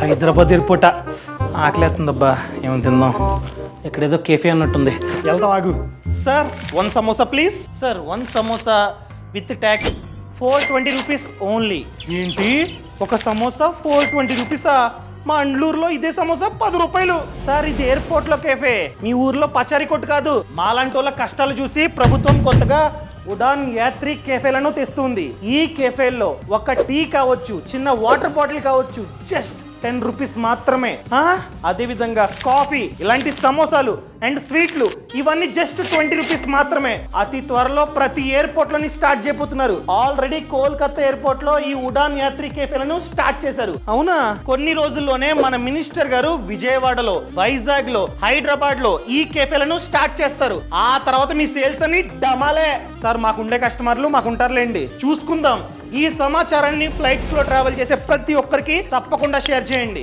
Hyderabad airport ఆకలేస్తుందబ్బా ఏమని తిందాం ఇక్కడేదో కేఫే అన్నట్టుంది వెళ్దాం ఆగు sir 1 samosa please sir 1 samosa with tax 420 rupees only ఏంటి ఒక సమోసా 420 రూపీసా మా అండ్లూరులో ఇదే సమోసా 10 రూపాయలు సార్ ఇది ఎయిర్పోర్ట్ లో కేఫే మీ ఊర్లో పచారీ కొట్టు కాదు మాలాంటి వాళ్ళ కష్టాలు చూసి ప్రభుత్వం కొత్తగా ఉడాన్ యాత్రి కేఫేలను తెస్తుంది ఈ కేఫేల్లో ఒక టీ కావచ్చు చిన్న వాటర్ బాటిల్ కావచ్చు జస్ట్ 10 రూపీస్ మాత్రమే అదే విధంగా కాఫీ ఇలాంటి సమోసాలు అండ్ స్వీట్లు ఇవన్నీ జస్ట్ 20 రూపీస్ మాత్రమే అతి త్వరలో ప్రతి ఎయిర్పోర్ట్ లోని స్టార్ట్ చేయబోతున్నారు ఆల్రెడీ కోల్కతా ఎయిర్పోర్ట్ లో ఈ ఉడాన్ యాత్రి కేఫేలను స్టార్ట్ చేశారు అవునా కొన్ని రోజుల్లోనే మన మినిస్టర్ గారు విజయవాడలో వైజాగ్ లో హైదరాబాద్ లో ఈ కేఫేలను స్టార్ట్ చేస్తారు ఆ తర్వాత మీ సేల్స్ అని డమాలే సార్ మాకుండే కస్టమర్లు మాకుంటారులేండి చూసుకుందాం ఈ సమాచారాన్ని ఫ్లైట్స్ లో ట్రావెల్ చేసే ప్రతి ఒక్కరికి తప్పకుండా షేర్ చేయండి